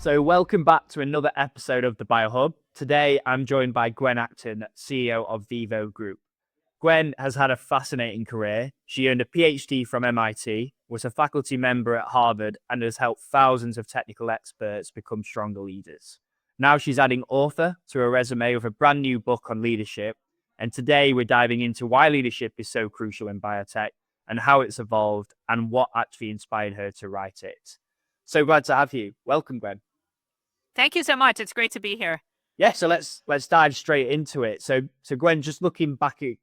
So welcome back to another episode of the BioHub. Today, I'm joined by Gwen Acton, CEO of Vivo Group. Gwen has had a fascinating career. She earned a PhD from MIT, was a faculty member at Harvard, and has helped thousands of technical experts become stronger leaders. Now she's adding author to her resume with a brand new book on leadership. And today we're diving into why leadership is so crucial in biotech and how it's evolved and what actually inspired her to write it. So glad to have you. Welcome, Gwen. Thank you so much. It's great to be here. Yeah, so let's dive straight into it. So Gwen, just looking back at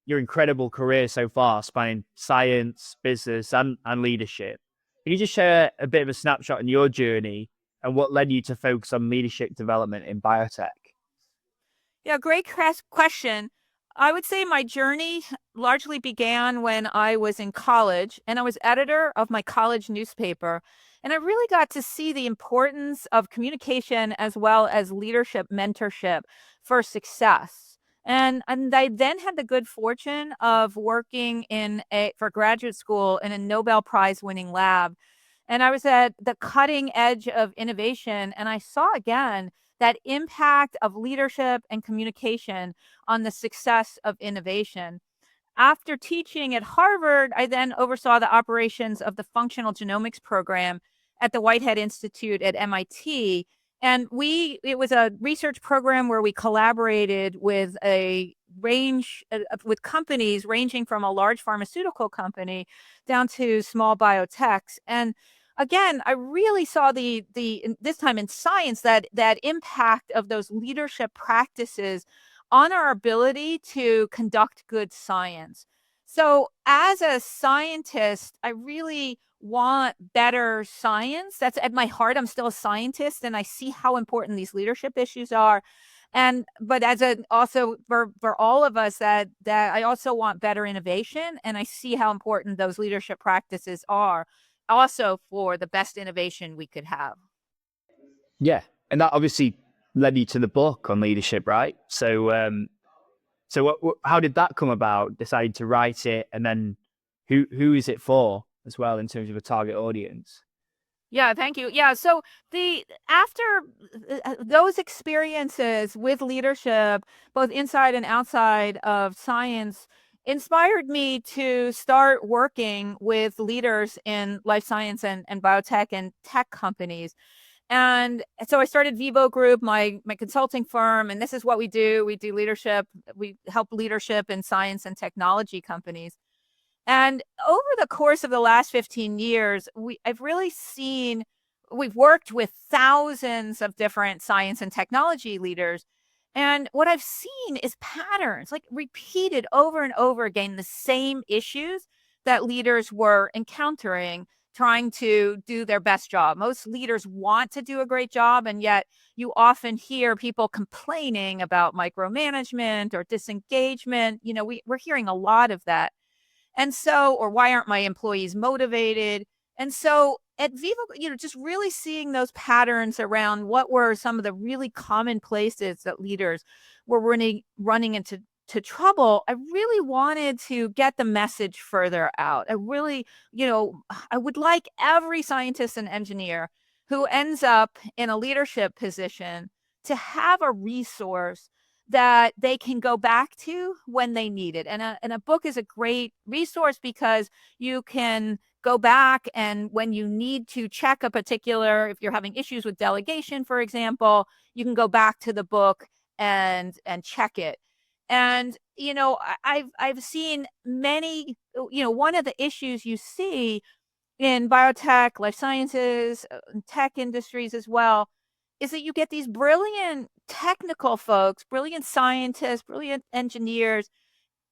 your incredible career so far, spanning science, business, and leadership, can you just share a bit of a snapshot in your journey and what led you to focus on leadership development in biotech? Yeah, great question. I would say my journey largely began when I was in college and I was editor of my college newspaper. And I really got to see the importance of communication as well as leadership mentorship for success. And I then had the good fortune of working for graduate school in a Nobel Prize winning lab. And I was at the cutting edge of innovation. And I saw again that impact of leadership and communication on the success of innovation. After teaching at Harvard, I then oversaw the operations of the functional genomics program at the Whitehead Institute at MIT. And it was a research program where we collaborated with a range with companies ranging from a large pharmaceutical company down to small biotechs. And again, I really saw this time in science that impact of those leadership practices on our ability to conduct good science. So as a scientist, I really want better science. That's at my heart. I'm still a scientist and I see how important these leadership issues are. But also for all of us that I also want better innovation, and I see how important those leadership practices are also for the best innovation we could have. Yeah, and that obviously led you to the book on leadership, right? So how did that come about? Decided to write it, and then who is it for as well in terms of a target audience? Yeah, thank you. Yeah, so after those experiences with leadership, both inside and outside of science, inspired me to start working with leaders in life science and biotech and tech companies. And so I started Vivo Group, my consulting firm, and this is what we do. We do leadership. We help leadership in science and technology companies. And over the course of the last 15 years, I've really seen we've worked with thousands of different science and technology leaders. And what I've seen is patterns, like repeated over and over again, the same issues that leaders were encountering trying to do their best job. Most leaders want to do a great job, and yet you often hear people complaining about micromanagement or disengagement. We're hearing a lot of that. And so, or why aren't my employees motivated? And so at Vivo, just really seeing those patterns around what were some of the really common places that leaders were running into trouble, I really wanted to get the message further out. I really, I would like every scientist and engineer who ends up in a leadership position to have a resource that they can go back to when they need it. And a book is a great resource because you can go back, and when you need to check if you're having issues with delegation, for example, you can go back to the book and check it. And I've seen many, one of the issues you see in biotech, life sciences, tech industries as well, is that you get these brilliant technical folks, brilliant scientists, brilliant engineers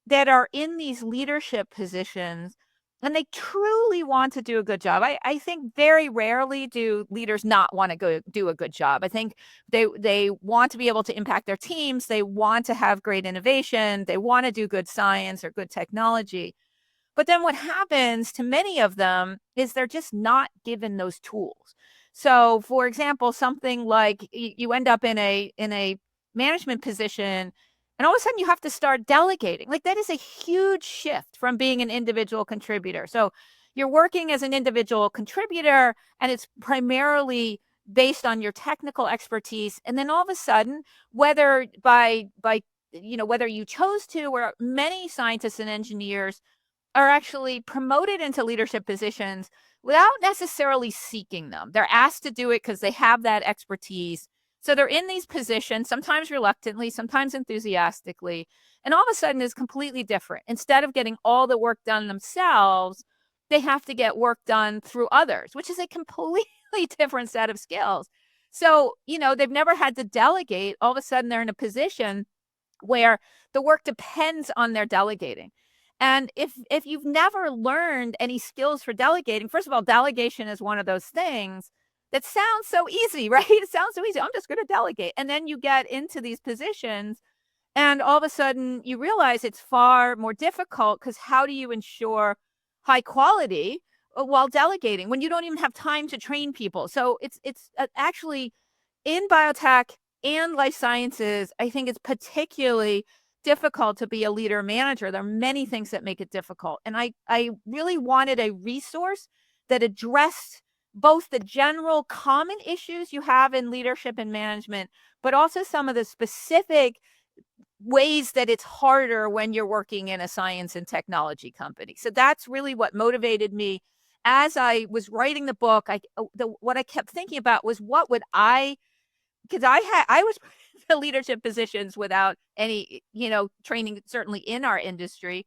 that are in these leadership positions, and they truly want to do a good job. I think very rarely do leaders not want to go do a good job. I think they want to be able to impact their teams. They want to have great innovation. They want to do good science or good technology. But then what happens to many of them is they're just not given those tools. So, for example, something like you end up in a management position, and all of a sudden you have to start delegating. Like, that is a huge shift from being an individual contributor. So you're working as an individual contributor, and it's primarily based on your technical expertise. And then all of a sudden, whether by whether you chose to, or many scientists and engineers are actually promoted into leadership positions without necessarily seeking them. They're asked to do it because they have that expertise. So they're in these positions, sometimes reluctantly, sometimes enthusiastically, and all of a sudden it's completely different. Instead of getting all the work done themselves, they have to get work done through others, which is a completely different set of skills. So, they've never had to delegate. All of a sudden they're in a position where the work depends on their delegating. And if you've never learned any skills for delegating, first of all, delegation is one of those things that sounds so easy, right? It sounds so easy. I'm just going to delegate. And then you get into these positions and all of a sudden you realize it's far more difficult, because how do you ensure high quality while delegating when you don't even have time to train people? So it's actually in biotech and life sciences, I think it's particularly difficult to be a leader manager. There are many things that make it difficult. And I really wanted a resource that addressed both the general common issues you have in leadership and management, but also some of the specific ways that it's harder when you're working in a science and technology company. So that's really what motivated me. As I was writing the book, what I kept thinking about was, what would because I was in leadership positions without any, training, certainly in our industry,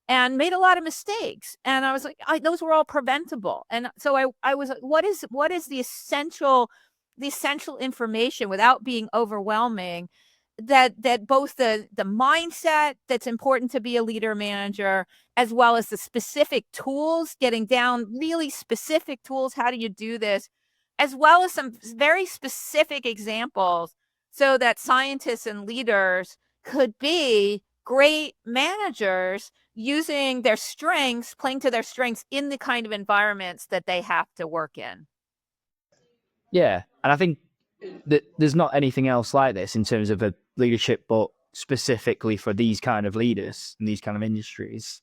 and made a lot of mistakes. And I was like, those were all preventable. And so I was like, what is the essential information without being overwhelming, that both the mindset that's important to be a leader manager, as well as the specific tools, getting down really specific tools. How do you do this? As well as some very specific examples, so that scientists and leaders could be great managers using their strengths, playing to their strengths in the kind of environments that they have to work in. Yeah, and I think that there's not anything else like this in terms of a leadership book specifically for these kind of leaders in these kind of industries.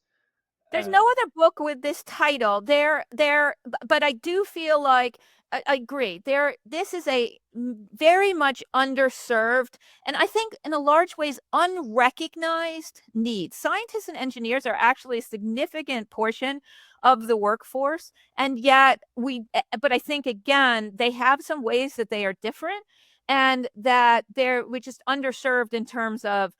There's no other book with this title. But I do feel like I agree. This is a very much underserved, and I think in a large ways unrecognized need. Scientists and engineers are actually a significant portion of the workforce, and yet but I think again they have some ways that they are different, and that we're just underserved in terms of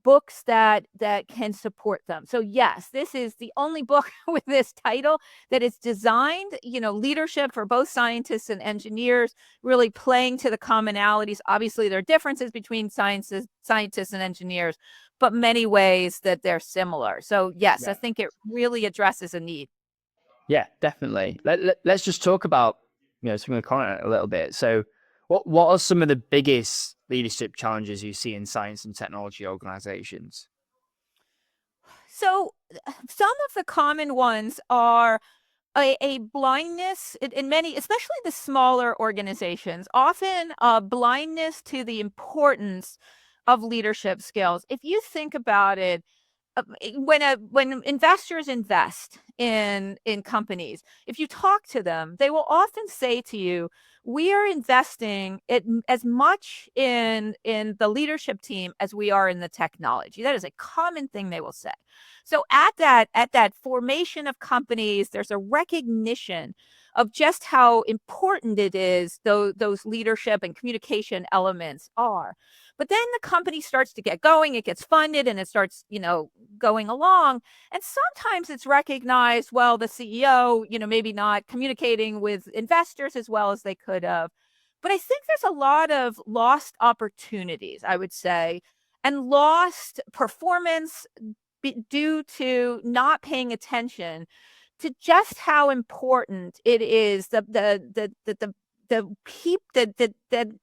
books that can support them. So yes, this is the only book with this title that is designed, leadership for both scientists and engineers, really playing to the commonalities. Obviously there are differences between scientists and engineers, but many ways that they're similar. So yes, I think it really addresses a need. Yeah, definitely. Let's just talk about, some of the content a little bit. So what are some of the biggest leadership challenges you see in science and technology organizations? So some of the common ones are a blindness in many, especially the smaller organizations, often a blindness to the importance of leadership skills. If you think about it, when investors invest in companies, if you talk to them, they will often say to you, we are investing as much in the leadership team as we are in the technology. That is a common thing they will say. So at that formation of companies, there's a recognition of just how important it is, those leadership and communication elements are. But then the company starts to get going, it gets funded, and it starts, going along. And sometimes it's recognized, well, the CEO, maybe not communicating with investors as well as they could have. But I think there's a lot of lost opportunities, I would say, and lost performance due to not paying attention to just how important it is, the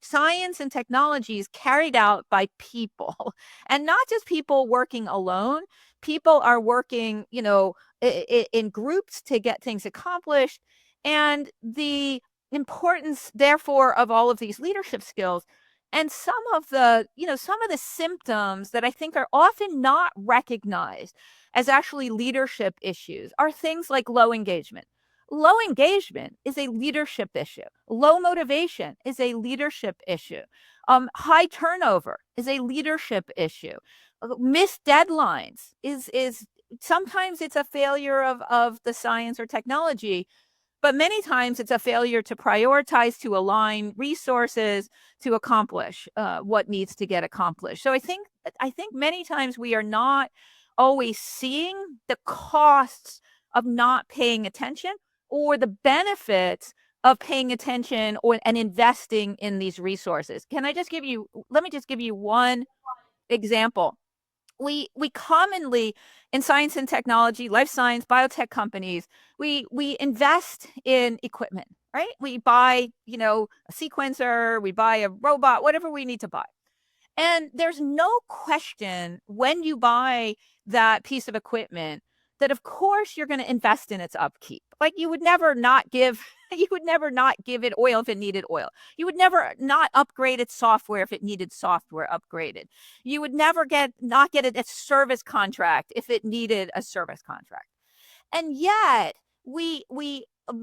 science and technology is carried out by people, and not just people working alone. People are working, in groups to get things accomplished, and the importance, therefore, of all of these leadership skills. And some of the symptoms that I think are often not recognized as actually leadership issues are things like low engagement. Low engagement is a leadership issue. Low motivation is a leadership issue. High turnover is a leadership issue. Missed deadlines is sometimes it's a failure of the science or technology, but many times it's a failure to prioritize, to align resources to accomplish what needs to get accomplished. So I think many times we are not always seeing the costs of not paying attention or the benefits of paying attention and investing in these resources. Let me just give you one example. We commonly, in science and technology, life science, biotech companies, we invest in equipment, right? We buy, a sequencer, we buy a robot, whatever we need to buy. And there's no question when you buy that piece of equipment that of course you're going to invest in its upkeep. Like you would never not give you would never not give it oil if it needed oil. You would never not upgrade its software if it needed software upgraded. You would never not get it a service contract if it needed a service contract. And yet we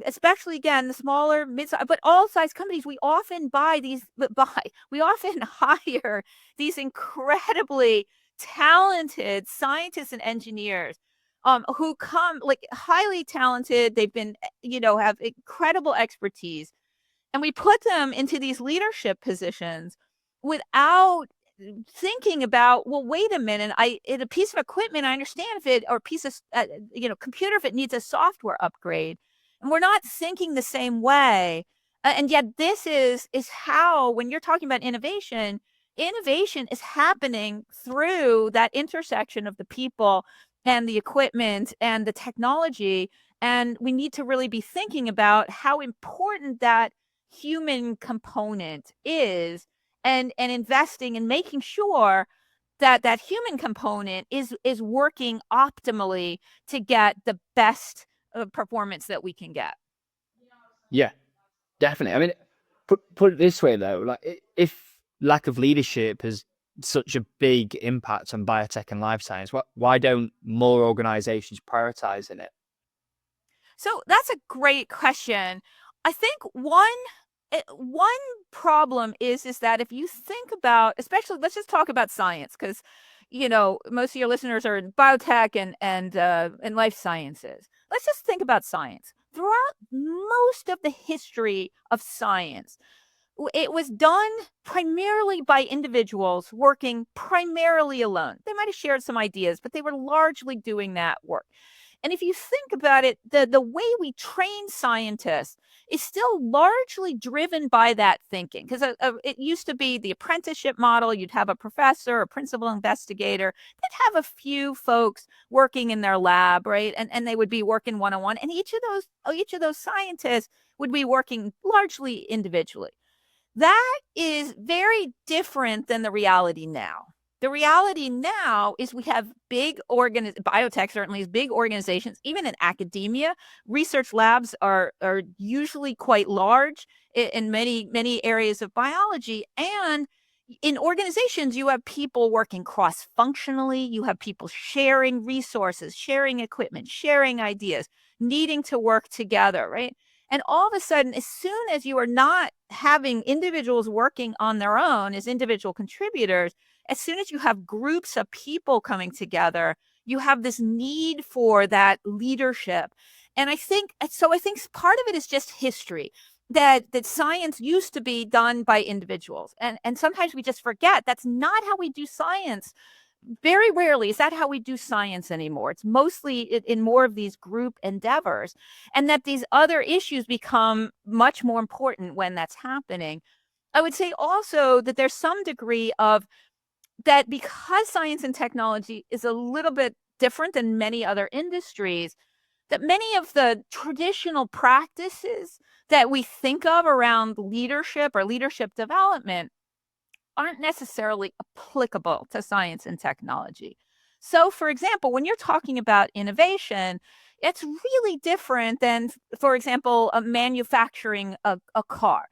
especially again the smaller mid but all size companies, we often we often hire these incredibly talented scientists and engineers who come like highly talented. They've been have incredible expertise, and we put them into these leadership positions without thinking about, well, wait a minute, in a piece of equipment, I understand if it, or piece of, computer, if it needs a software upgrade, and we're not thinking the same way. And yet this is how, when you're talking about innovation is happening through that intersection of the people and the equipment and the technology. And we need to really be thinking about how important that human component is, and investing and making sure that that human component is working optimally to get the best performance that we can get. Yeah, definitely. I mean, put it this way though, like if lack of leadership has such a big impact on biotech and life science, why don't more organizations prioritize in it? So that's a great question. I think one problem is that if you think about, especially, let's just talk about science, because most of your listeners are in biotech and life sciences. Let's just think about science. Throughout most of the history of science, it was done primarily by individuals working primarily alone. They might have shared some ideas, but they were largely doing that work. And if you think about it, the way we train scientists is still largely driven by that thinking. Because it used to be the apprenticeship model. You'd have a professor, a principal investigator. They'd have a few folks working in their lab, right? And they would be working one-on-one. And each of those scientists would be working largely individually. That is very different than the reality now. The reality now is we have biotech certainly is big organizations. Even in academia, research labs are usually quite large in many areas of biology. And in organizations, you have people working cross-functionally. You have people sharing resources, sharing equipment, sharing ideas, needing to work together, right? And all of a sudden, as soon as you are not having individuals working on their own as individual contributors, as soon as you have groups of people coming together, you have this need for that leadership. And I think part of it is just history, that science used to be done by individuals. And sometimes we just forget that's not how we do science. Very rarely is that how we do science anymore. It's mostly in more of these group endeavors, and that these other issues become much more important when that's happening. I would say also that there's some degree of that, because science and technology is a little bit different than many other industries, that many of the traditional practices that we think of around leadership or leadership development aren't necessarily applicable to science and technology. So, for example, when you're talking about innovation, It's really different than, for example, manufacturing a car.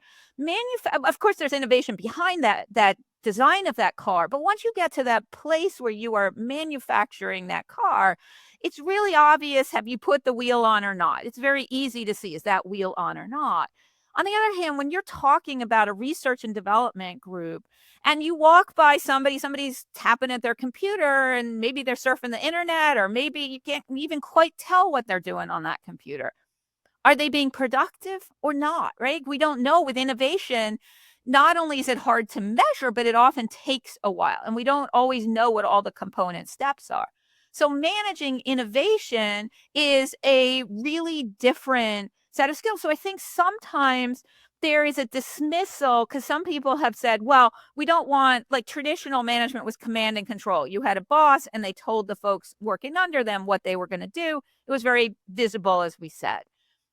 Of course, there's innovation behind that design of that car, but once you get to that place where you are manufacturing that car, it's really obvious, have you put the wheel on or not? It's very easy to see, is that wheel on or not? On the other hand, when you're talking about a research and development group and you walk by somebody's tapping at their computer and maybe they're surfing the internet, or maybe you can't even quite tell what they're doing on that computer. Are they being productive or not, right? We don't know. With innovation, not only is it hard to measure, but it often takes a while, and we don't always know what all the component steps are. So managing innovation is a really different set of skills. So I think sometimes there is a dismissal because some people have said, well, we don't want, like, traditional management was command and control. You had a boss and they told the folks working under them what they were going to do. It was very visible, as we said.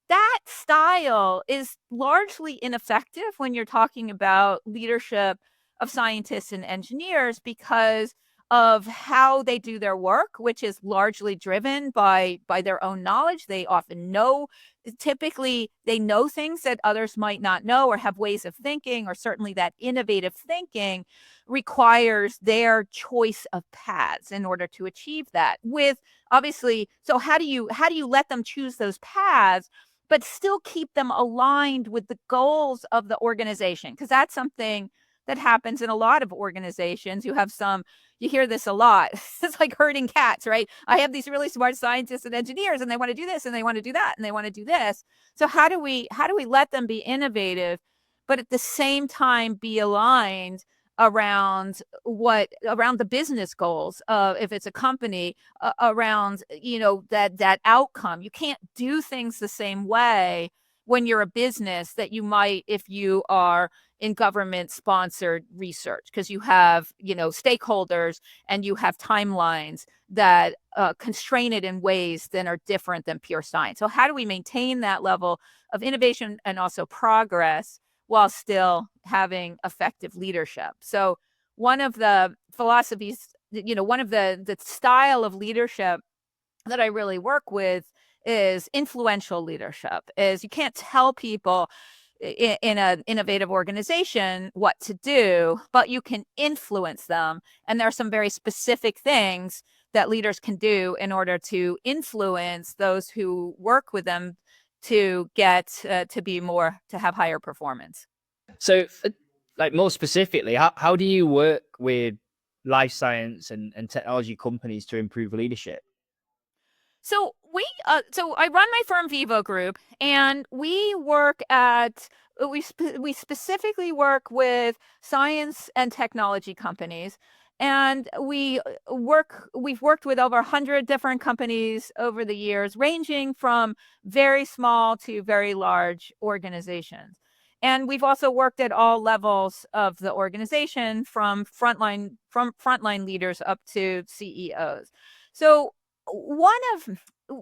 That style is largely ineffective when you're talking about leadership of scientists and engineers because of how they do their work, which is largely driven by their own knowledge. They often know, typically they know things that others might not know, or have ways of thinking, or certainly that innovative thinking requires their choice of paths in order to achieve that. With, obviously, so how do you let them choose those paths but still keep them aligned with the goals of the organization? Because that's something that happens in a lot of organizations. You hear this a lot. It's like herding cats, right? I have these really smart scientists and engineers, and they want to do this, and they want to do that, and they want to do this. So how do we let them be innovative, but at the same time be aligned around the business goals, if it's a company, around, that outcome. You can't do things the same way when you're a business that you might if you are in government sponsored research, because you have, stakeholders and you have timelines that constrain it in ways that are different than pure science. So how do we maintain that level of innovation and also progress while still having effective leadership? So one of the philosophies, one of the style of leadership that I really work with is influential leadership. Is, you can't tell people in an innovative organization what to do, but you can influence them. And there are some very specific things that leaders can do in order to influence those who work with them to get to have higher performance. So, like more specifically, how do you work with life science and technology companies to improve leadership? So I run my firm Vivo Group, and we specifically work with science and technology companies, and we've worked with over 100 different companies over the years, ranging from very small to very large organizations. And we've also worked at all levels of the organization, from frontline leaders up to CEOs. So one of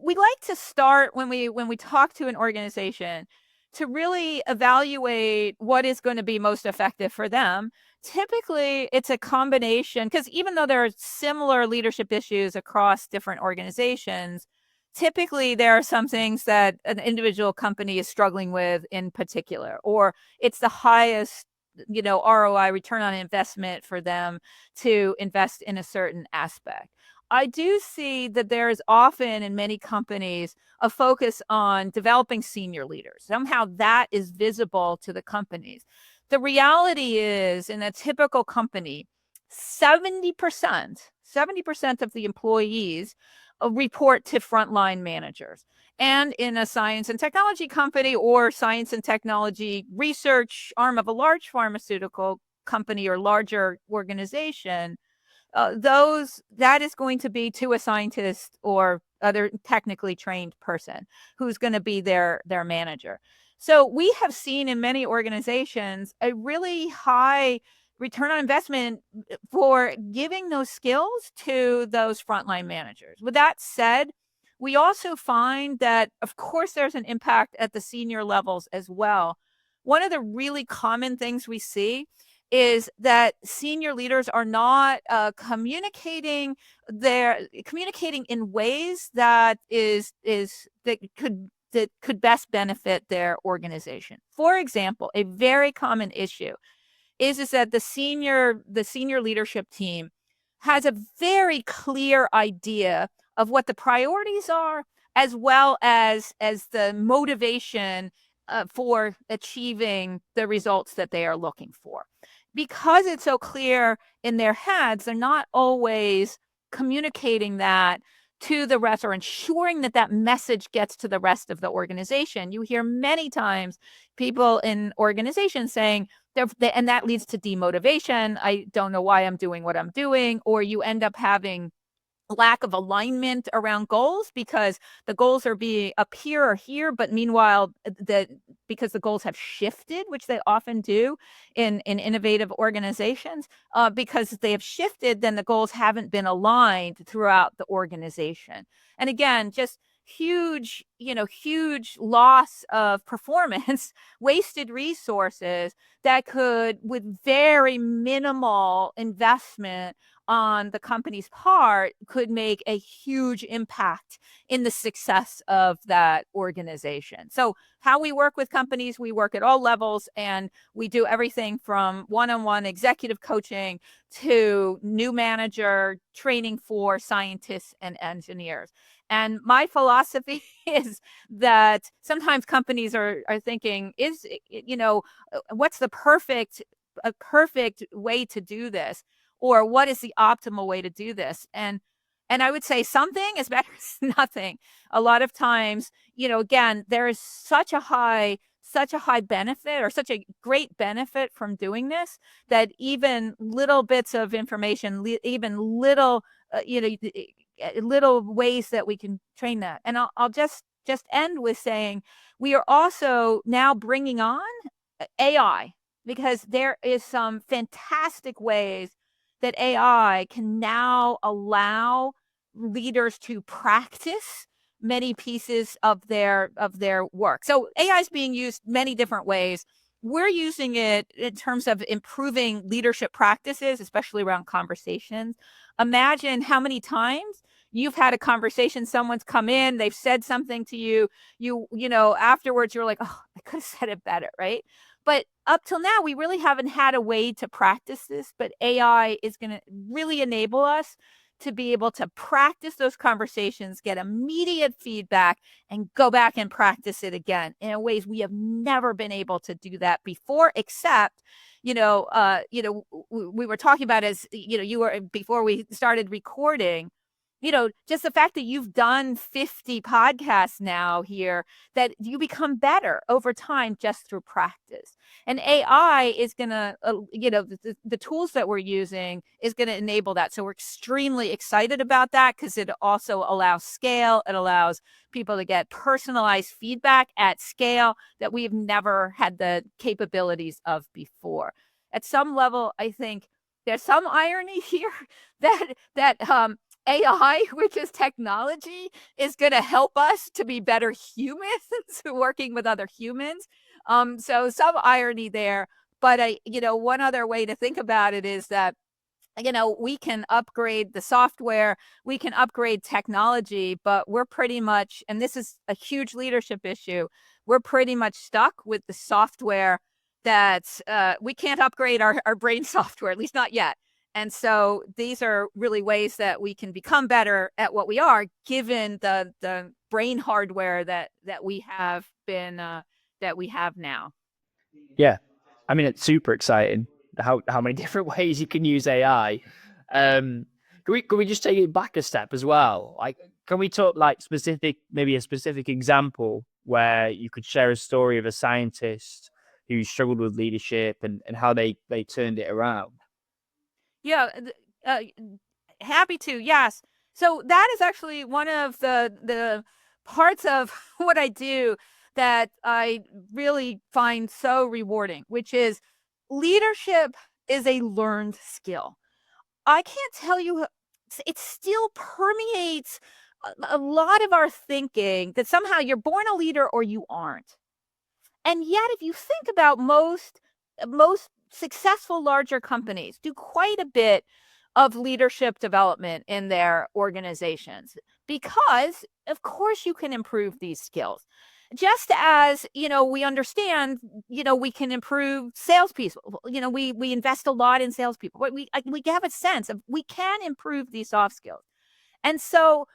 we like to start when we talk to an organization to really evaluate what is going to be most effective for them. Typically, it's a combination, because even though there are similar leadership issues across different organizations, typically there are some things that an individual company is struggling with in particular, or it's the highest, ROI, return on investment, for them to invest in a certain aspect. I do see that there is often in many companies a focus on developing senior leaders. Somehow that is visible to the companies. The reality is, in a typical company, 70% of the employees report to frontline managers. And in a science and technology company, or science and technology research arm of a large pharmaceutical company or larger organization, that is going to be to a scientist or other technically trained person who's going to be their manager. So we have seen in many organizations a really high return on investment for giving those skills to those frontline managers. With that said, we also find that, of course, there's an impact at the senior levels as well. One of the really common things we see is that senior leaders are not communicating in ways that could best benefit their organization. For example, a very common issue is that the senior leadership team has a very clear idea of what the priorities are, as well as the motivation for achieving the results that they are looking for. Because it's so clear in their heads, they're not always communicating that to the rest or ensuring that that message gets to the rest of the organization. You hear many times people in organizations saying, and that leads to demotivation. I don't know why I'm doing what I'm doing. Or you end up having lack of alignment around goals because the goals are being up here or here, but meanwhile, because the goals have shifted, which they often do in innovative organizations, because they have shifted, then the goals haven't been aligned throughout the organization. And again, just huge loss of performance, wasted resources that could, with very minimal investment on the company's part, could make a huge impact in the success of that organization. So how we work with companies, we work at all levels, and we do everything from one-on-one executive coaching to new manager training for scientists and engineers. And my philosophy is that sometimes companies are thinking, what's the perfect way to do this? Or what is the optimal way to do this? And I would say something is better than nothing. A lot of times, again, there is such a high benefit, or such a great benefit from doing this, that even little bits of information, even little, little ways that we can train that. And I'll just end with saying we are also now bringing on AI, because there is some fantastic ways that AI can now allow leaders to practice many pieces of their work. So AI is being used many different ways. We're using it in terms of improving leadership practices, especially around conversations. Imagine how many times you've had a conversation, someone's come in, they've said something to you, afterwards you're like, oh, I could have said it better, right? But up till now, we really haven't had a way to practice this, but AI is going to really enable us to be able to practice those conversations, get immediate feedback, and go back and practice it again in ways we have never been able to do that before, except, we were talking about, as, you were, before we started recording, just the fact that you've done 50 podcasts now here, that you become better over time just through practice. And AI is going to, the tools that we're using is going to enable that. So we're extremely excited about that, because it also allows scale. It allows people to get personalized feedback at scale that we've never had the capabilities of before. At some level, I think there's some irony here that AI, which is technology, is going to help us to be better humans working with other humans. So some irony there. But one other way to think about it is that, we can upgrade the software, we can upgrade technology, but we're pretty much, and this is a huge leadership issue, we're pretty much stuck with the software that we can't upgrade our brain software, at least not yet. And so these are really ways that we can become better at what we are, given the brain hardware that we have now. Yeah, I mean, it's super exciting how many different ways you can use AI. Can we just take it back a step as well? Like, can we talk like maybe a specific example where you could share a story of a scientist who struggled with leadership and how they turned it around? Yeah, uh, happy to. Yes. So that is actually one of the parts of what I do that I really find so rewarding, which is leadership is a learned skill. I can't tell you, it still permeates a lot of our thinking that somehow you're born a leader or you aren't. And yet, if you think about most successful larger companies do quite a bit of leadership development in their organizations because, of course, you can improve these skills. Just as, we understand, we can improve salespeople. We invest a lot in salespeople. We have a sense of we can improve these soft skills. And the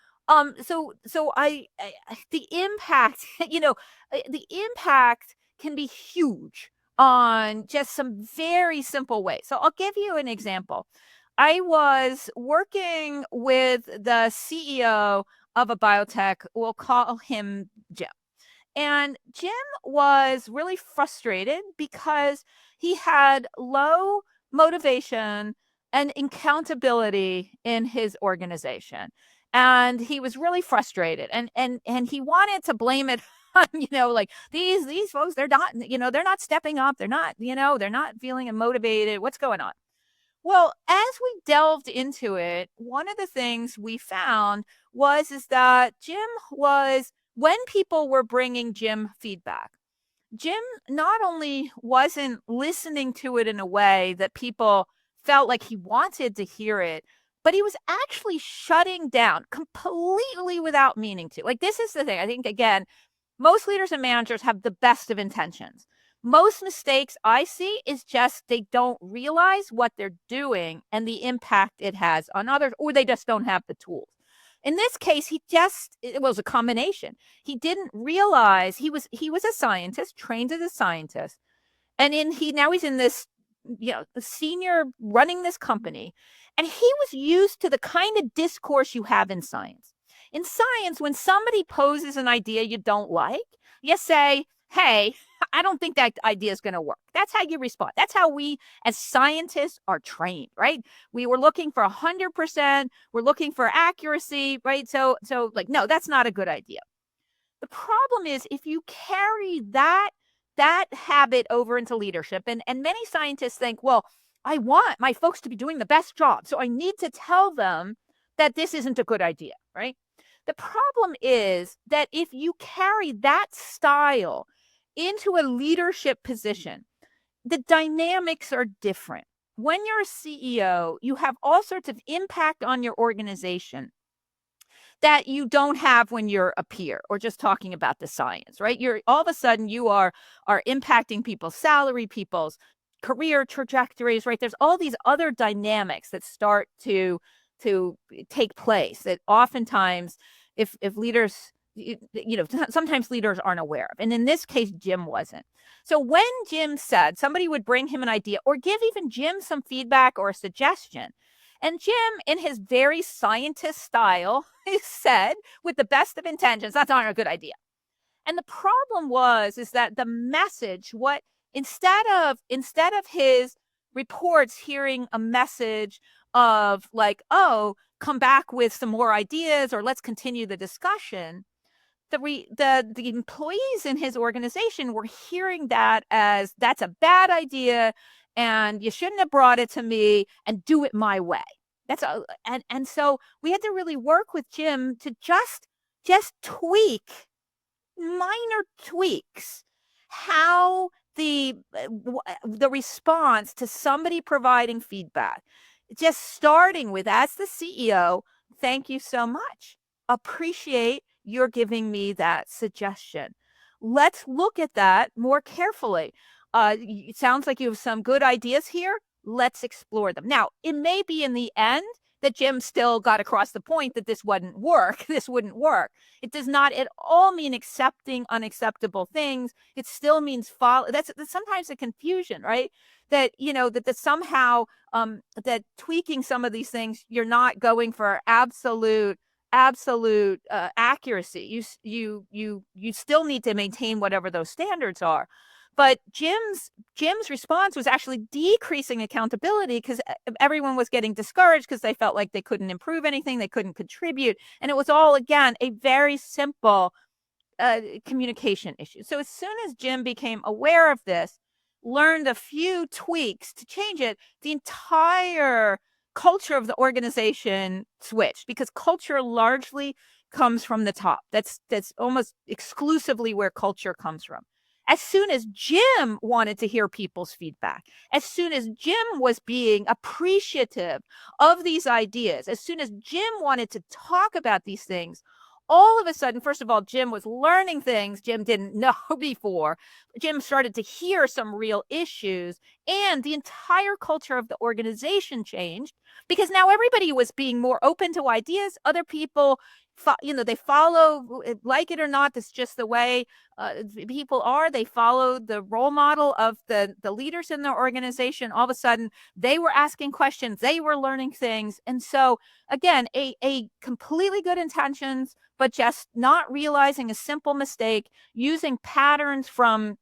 impact, the impact can be huge on just some very simple ways. So I'll give you an example. I was working with the CEO of a biotech. We'll call him Jim. And Jim was really frustrated because he had low motivation and accountability in his organization. And he was really frustrated and he wanted to blame it on, like these folks, they're not stepping up. They're not feeling motivated. What's going on? Well, as we delved into it, one of the things we found is that Jim was, when people were bringing Jim feedback, Jim not only wasn't listening to it in a way that people felt like he wanted to hear it, but he was actually shutting down completely without meaning to. Like, this is the thing. I think, again, most leaders and managers have the best of intentions. Most mistakes I see is just they don't realize what they're doing and the impact it has on others, or they just don't have the tools. In this case, it was a combination. He didn't realize he was a scientist, trained as a scientist. And now he's in this, senior running this company. And he was used to the kind of discourse you have in science. In science, when somebody poses an idea you don't like, you say, hey, I don't think that idea is going to work. That's how you respond. That's how we as scientists are trained, right? We were looking for 100%. We're looking for accuracy, right? So like, no, that's not a good idea. The problem is if you carry that habit over into leadership, and many scientists think, well, I want my folks to be doing the best job, so I need to tell them that this isn't a good idea, right? The problem is that if you carry that style into a leadership position, the dynamics are different. When you're a CEO, you have all sorts of impact on your organization that you don't have when you're a peer or just talking about the science, right? You're all of a sudden you are impacting people's salary, people's career trajectories, right? There's all these other dynamics that start to take place that oftentimes if leaders, sometimes leaders aren't aware of. And in this case, Jim wasn't. So when Jim said somebody would bring him an idea or give even Jim some feedback or a suggestion, and Jim, in his very scientist style, said, with the best of intentions, that's not a good idea. And the problem is that the message, instead of his reports hearing a message of like, oh, come back with some more ideas or let's continue the discussion, the employees in his organization were hearing that as that's a bad idea and you shouldn't have brought it to me and do it my way. And so we had to really work with Jim to just tweak minor tweaks how the response to somebody providing feedback, just starting with, as the CEO, thank you so much. Appreciate you're giving me that suggestion. Let's look at that more carefully. It sounds like you have some good ideas here. Let's explore them. Now, it may be in the end that Jim still got across the point that this wouldn't work. This wouldn't work. It does not at all mean accepting unacceptable things. It still means follow. That's sometimes a confusion, right? That, that somehow that tweaking some of these things, you're not going for absolute accuracy. You still need to maintain whatever those standards are. But Jim's response was actually decreasing accountability because everyone was getting discouraged because they felt like they couldn't improve anything, they couldn't contribute. And it was all, again, a very simple communication issue. So as soon as Jim became aware of this, learned a few tweaks to change it, the entire culture of the organization switched, because culture largely comes from the top. That's almost exclusively where culture comes from. As soon as Jim wanted to hear people's feedback, as soon as Jim was being appreciative of these ideas, as soon as Jim wanted to talk about these things, all of a sudden, first of all, Jim was learning things Jim didn't know before. Jim started to hear some real issues, and the entire culture of the organization changed because now everybody was being more open to ideas. Other people, they follow, like it or not, that's just the way people are. They follow the role model of the leaders in their organization. All of a sudden, they were asking questions, they were learning things. And so, again, a completely good intentions, but just not realizing a simple mistake, using patterns from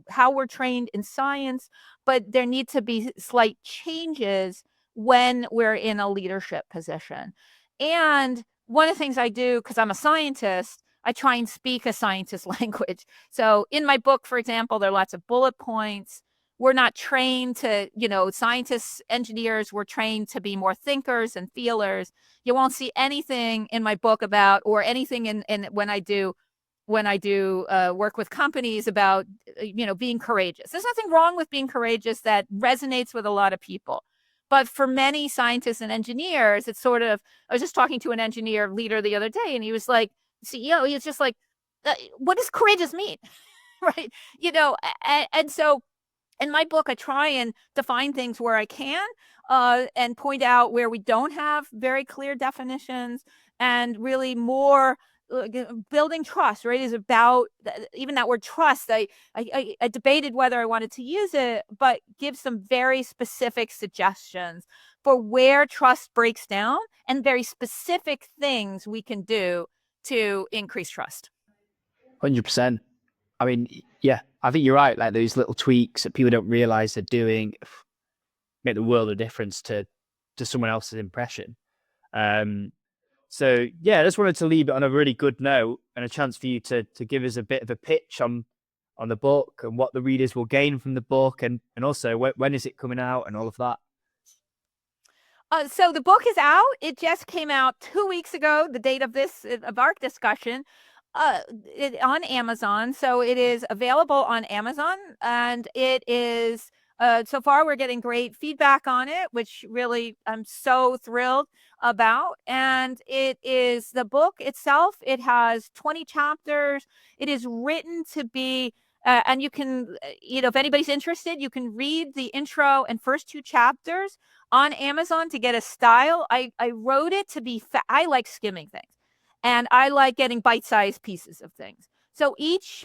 how we're trained in science, but there need to be slight changes when we're in a leadership position. And one of the things I do, because I'm a scientist, I try and speak a scientist language. So in my book, for example, there are lots of bullet points. We're not trained to, scientists, engineers, we're trained to be more thinkers and feelers. You won't see anything in my book about, or anything in when I do work with companies about, being courageous. There's nothing wrong with being courageous. That resonates with a lot of people. But for many scientists and engineers, it's sort of, I was just talking to an engineer leader the other day, and he was like, CEO, he was just like, what does courageous mean? Right. And so in my book, I try and define things where I can, and point out where we don't have very clear definitions, and really more building trust, right? Is about even that word trust. I debated whether I wanted to use it, but give some very specific suggestions for where trust breaks down and very specific things we can do to increase trust. 100%. I mean, yeah, I think you're right. Like those little tweaks that people don't realize they're doing make the world of difference to someone else's impression. So yeah, I just wanted to leave it on a really good note and a chance for you to give us a bit of a pitch on the book and what the readers will gain from the book, and also when is it coming out and all of that. So the book is out. It just came out 2 weeks ago, the date of our discussion, on Amazon. So it is available on Amazon, and it is, so far we're getting great feedback on it, which really I'm so thrilled about. And it is the book itself. It has 20 chapters. It is written to be, and you can, if anybody's interested, you can read the intro and first 2 chapters on Amazon to get a style. I wrote it to be, I like skimming things, and I like getting bite-sized pieces of things. So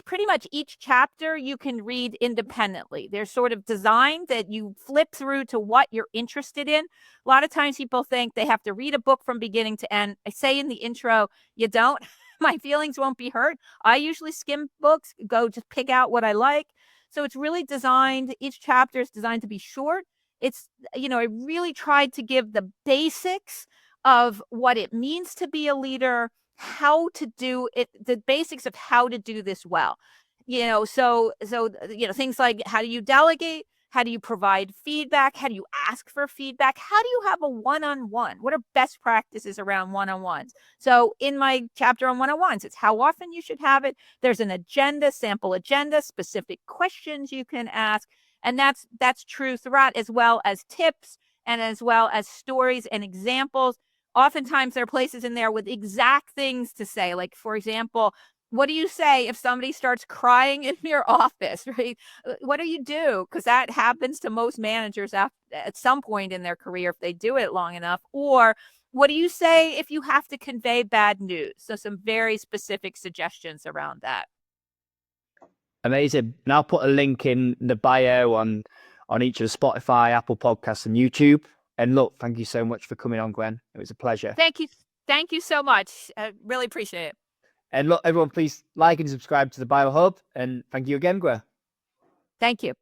pretty much each chapter you can read independently. They're sort of designed that you flip through to what you're interested in. A lot of times people think they have to read a book from beginning to end. I say in the intro, you don't. My feelings won't be hurt. I usually skim books, just pick out what I like. So it's really designed, each chapter is designed to be short. It's, I really tried to give the basics of what it means to be a leader, how to do it, the basics of how to do this well. So things like, how do you delegate? How do you provide feedback? How do you ask for feedback? How do you have a one-on-one? What are best practices around one-on-ones? So in my chapter on one-on-ones, it's how often you should have it. There's an agenda, sample agenda, specific questions you can ask. And that's true throughout, as well as tips and as well as stories and examples. Oftentimes there are places in there with exact things to say. Like, for example, what do you say if somebody starts crying in your office, right? What do you do? Because that happens to most managers at some point in their career if they do it long enough. Or what do you say if you have to convey bad news? So some very specific suggestions around that. Amazing. And I'll put a link in the bio on each of the Spotify, Apple Podcasts, and YouTube. And look, thank you so much for coming on, Gwen. It was a pleasure. Thank you. Thank you so much. I really appreciate it. And look, everyone, please like and subscribe to the BioHub. And thank you again, Gwen. Thank you.